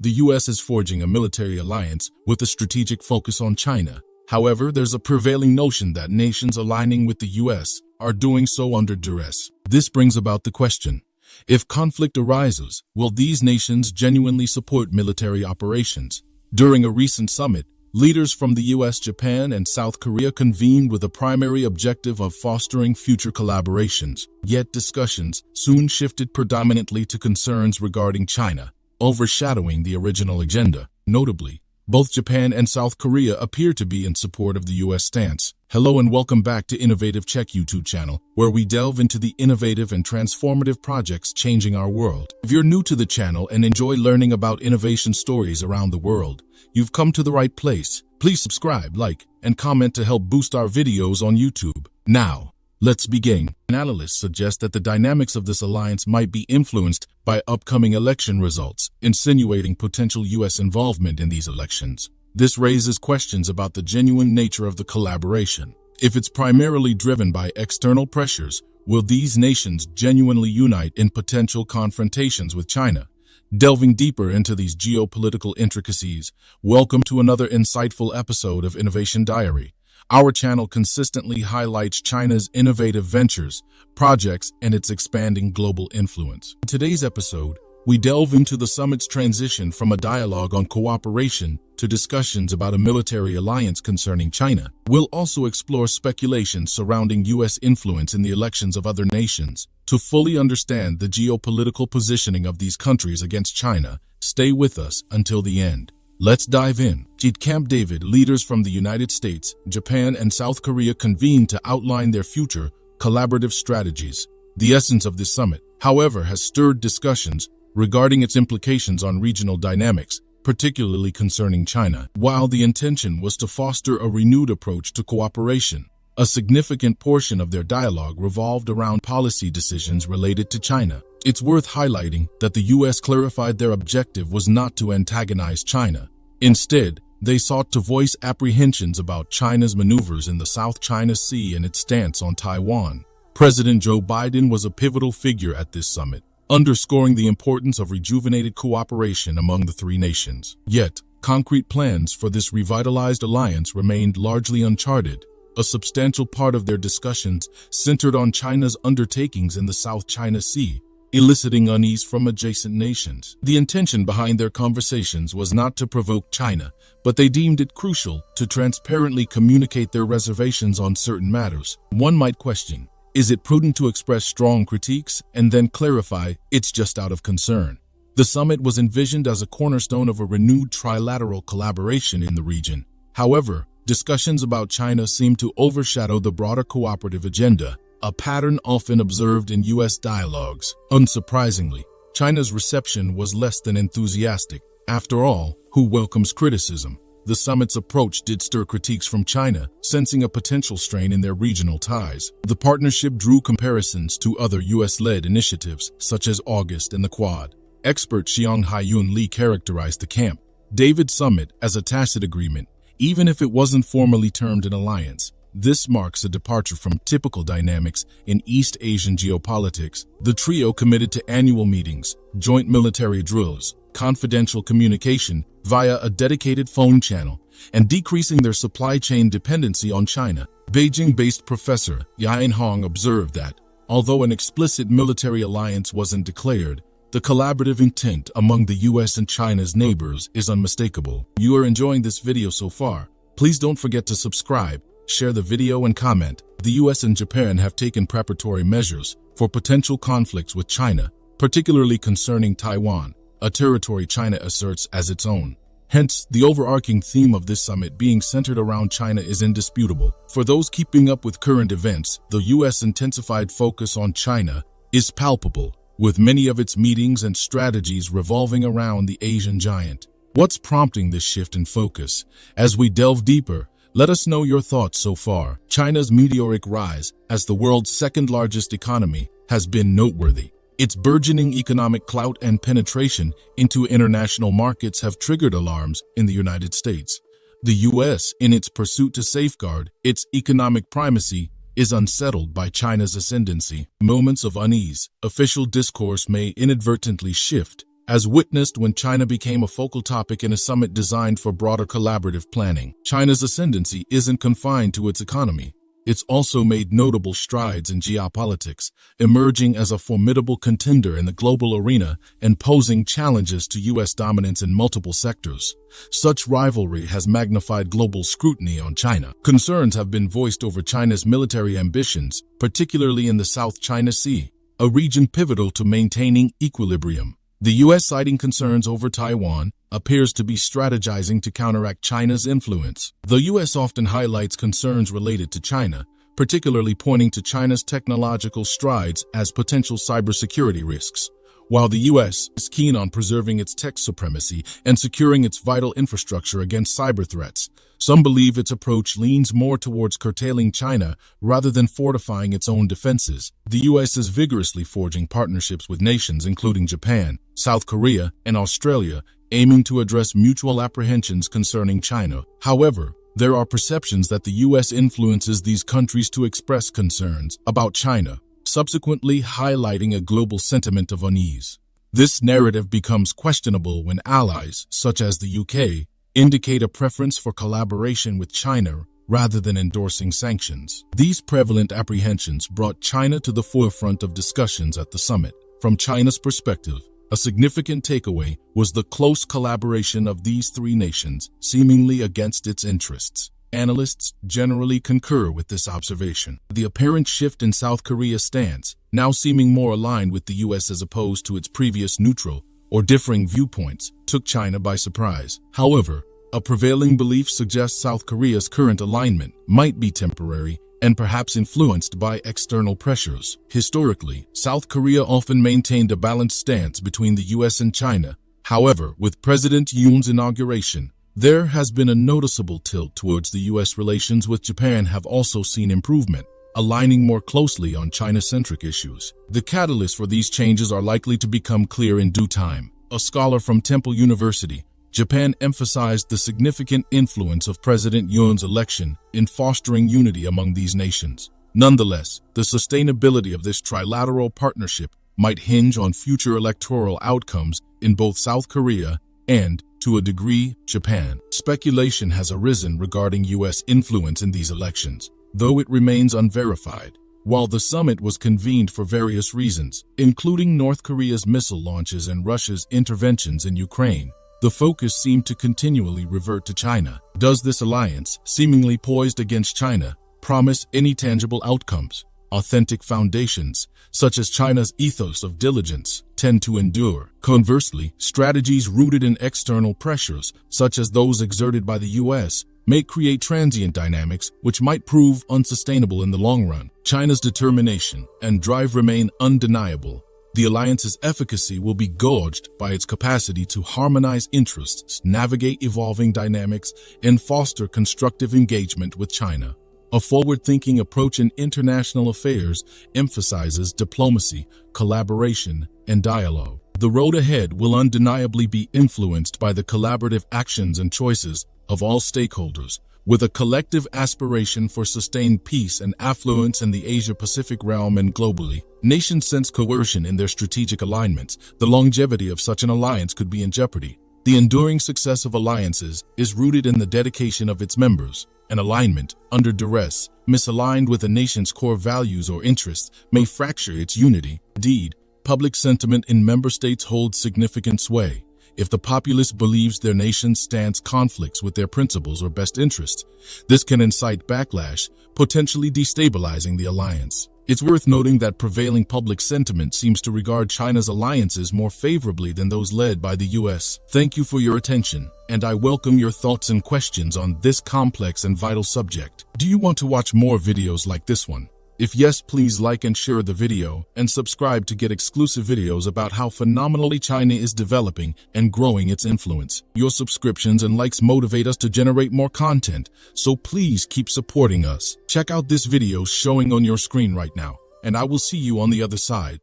the US is forging a military alliance with a strategic focus on China. However, there's a prevailing notion that nations aligning with the US are doing so under duress. This brings about the question: if conflict arises, will these nations genuinely support military operations? During a recent summit, leaders from the US, Japan, and South Korea convened with a primary objective of fostering future collaborations. Yet discussions soon shifted predominantly to concerns regarding China, overshadowing the original agenda. Notably, both Japan and South Korea appear to be in support of the US stance. Hello and welcome back to Innovative Check YouTube channel, where we delve into the innovative and transformative projects changing our world. If you're new to the channel and enjoy learning about innovation stories around the world, you've come to the right place. Please subscribe, like, and comment to help boost our videos on YouTube. Now, let's begin. Analysts suggest that the dynamics of this alliance might be influenced by upcoming election results, insinuating potential US involvement in these elections. This raises questions about the genuine nature of the collaboration. If it's primarily driven by external pressures, will these nations genuinely unite in potential confrontations with China? Delving deeper into these geopolitical intricacies, welcome to another insightful episode of Innovation Diary. Our channel consistently highlights China's innovative ventures, projects, and its expanding global influence. In today's episode, we delve into the summit's transition from a dialogue on cooperation to discussions about a military alliance concerning China. We'll also explore speculation surrounding US influence in the elections of other nations. To fully understand the geopolitical positioning of these countries against China, stay with us until the end. Let's dive in. At Camp David, leaders from the United States, Japan, and South Korea convened to outline their future collaborative strategies. The essence of this summit, however, has stirred discussions regarding its implications on regional dynamics, particularly concerning China. While the intention was to foster a renewed approach to cooperation, a significant portion of their dialogue revolved around policy decisions related to China. It's worth highlighting that the US clarified their objective was not to antagonize China. Instead, they sought to voice apprehensions about China's maneuvers in the South China Sea and its stance on Taiwan. President Joe Biden was a pivotal figure at this summit, underscoring the importance of rejuvenated cooperation among the three nations. Yet, concrete plans for this revitalized alliance remained largely uncharted. A substantial part of their discussions centered on China's undertakings in the South China Sea, eliciting unease from adjacent nations. The intention behind their conversations was not to provoke China, but they deemed it crucial to transparently communicate their reservations on certain matters. One might question, is it prudent to express strong critiques and then clarify it's just out of concern? The summit was envisioned as a cornerstone of a renewed trilateral collaboration in the region. However, discussions about China seem to overshadow the broader cooperative agenda, a pattern often observed in US dialogues. Unsurprisingly, China's reception was less than enthusiastic. After all, who welcomes criticism? The summit's approach did stir critiques from China, sensing a potential strain in their regional ties. The partnership drew comparisons to other US-led initiatives, such as August and the Quad. Expert Xiang Haiyun Li characterized the Camp David summit as a tacit agreement, even if it wasn't formally termed an alliance. This marks a departure from typical dynamics in East Asian geopolitics. The trio committed to annual meetings, joint military drills, confidential communication via a dedicated phone channel, and decreasing their supply chain dependency on China. Beijing-based professor Yan Hong observed that, although an explicit military alliance wasn't declared, the collaborative intent among the US and China's neighbors is unmistakable. You are enjoying this video so far. Please don't forget to subscribe, share the video, and comment. The US and Japan have taken preparatory measures for potential conflicts with China, particularly concerning Taiwan, a territory China asserts as its own. Hence, the overarching theme of this summit being centered around China is indisputable. For those keeping up with current events, the US intensified focus on China is palpable, with many of its meetings and strategies revolving around the Asian giant. What's prompting this shift in focus? As we delve deeper, let us know your thoughts so far. China's meteoric rise as the world's second-largest economy has been noteworthy. Its burgeoning economic clout and penetration into international markets have triggered alarms in the United States. The U.S., in its pursuit to safeguard its economic primacy, is unsettled by China's ascendancy. Moments of unease. Official discourse may inadvertently shift as witnessed when China became a focal topic in a summit designed for broader collaborative planning. China's ascendancy isn't confined to its economy. It's also made notable strides in geopolitics, emerging as a formidable contender in the global arena and posing challenges to U.S. dominance in multiple sectors. Such rivalry has magnified global scrutiny on China. Concerns have been voiced over China's military ambitions, particularly in the South China Sea, a region pivotal to maintaining equilibrium. The U.S., citing concerns over Taiwan, appears to be strategizing to counteract China's influence. The U.S. often highlights concerns related to China, particularly pointing to China's technological strides as potential cybersecurity risks. While the U.S. is keen on preserving its tech supremacy and securing its vital infrastructure against cyber threats, some believe its approach leans more towards curtailing China rather than fortifying its own defenses. The U.S. is vigorously forging partnerships with nations including Japan, South Korea, and Australia, aiming to address mutual apprehensions concerning China. However, there are perceptions that the U.S. influences these countries to express concerns about China, subsequently highlighting a global sentiment of unease. This narrative becomes questionable when allies, such as the UK, indicate a preference for collaboration with China rather than endorsing sanctions. These prevalent apprehensions brought China to the forefront of discussions at the summit. From China's perspective, a significant takeaway was the close collaboration of these three nations, seemingly against its interests. Analysts generally concur with this observation. The apparent shift in South Korea's stance, now seeming more aligned with the U.S. as opposed to its previous neutral or differing viewpoints, took China by surprise. However, a prevailing belief suggests South Korea's current alignment might be temporary and perhaps influenced by external pressures. Historically, South Korea often maintained a balanced stance between the U.S. and China. However, with President Yoon's inauguration, there has been a noticeable tilt towards the U.S. Relations with Japan have also seen improvement, aligning more closely on China-centric issues. The catalysts for these changes are likely to become clear in due time. A scholar from Temple University, Japan emphasized the significant influence of President Yoon's election in fostering unity among these nations. Nonetheless, the sustainability of this trilateral partnership might hinge on future electoral outcomes in both South Korea and, to a degree, Japan. Speculation has arisen regarding U.S. influence in these elections, though it remains unverified. While the summit was convened for various reasons, including North Korea's missile launches and Russia's interventions in Ukraine, the focus seemed to continually revert to China. Does this alliance, seemingly poised against China, promise any tangible outcomes? Authentic foundations, such as China's ethos of diligence, tend to endure. Conversely, strategies rooted in external pressures, such as those exerted by the U.S., may create transient dynamics which might prove unsustainable in the long run. China's determination and drive remain undeniable. The alliance's efficacy will be gauged by its capacity to harmonize interests, navigate evolving dynamics, and foster constructive engagement with China. A forward-thinking approach in international affairs emphasizes diplomacy, collaboration, and dialogue. The road ahead will undeniably be influenced by the collaborative actions and choices of all stakeholders, with a collective aspiration for sustained peace and affluence in the Asia-Pacific realm and globally. Nations sense coercion in their strategic alignments. The longevity of such an alliance could be in jeopardy. The enduring success of alliances is rooted in the dedication of its members. An alignment, under duress, misaligned with a nation's core values or interests, may fracture its unity. Indeed, public sentiment in member states holds significant sway. If the populace believes their nation's stance conflicts with their principles or best interests, this can incite backlash, potentially destabilizing the alliance. It's worth noting that prevailing public sentiment seems to regard China's alliances more favorably than those led by the U.S. Thank you for your attention, and I welcome your thoughts and questions on this complex and vital subject. Do you want to watch more videos like this one? If yes, please like and share the video and subscribe to get exclusive videos about how phenomenally China is developing and growing its influence. Your subscriptions and likes motivate us to generate more content, so please keep supporting us. Check out this video showing on your screen right now, and I will see you on the other side.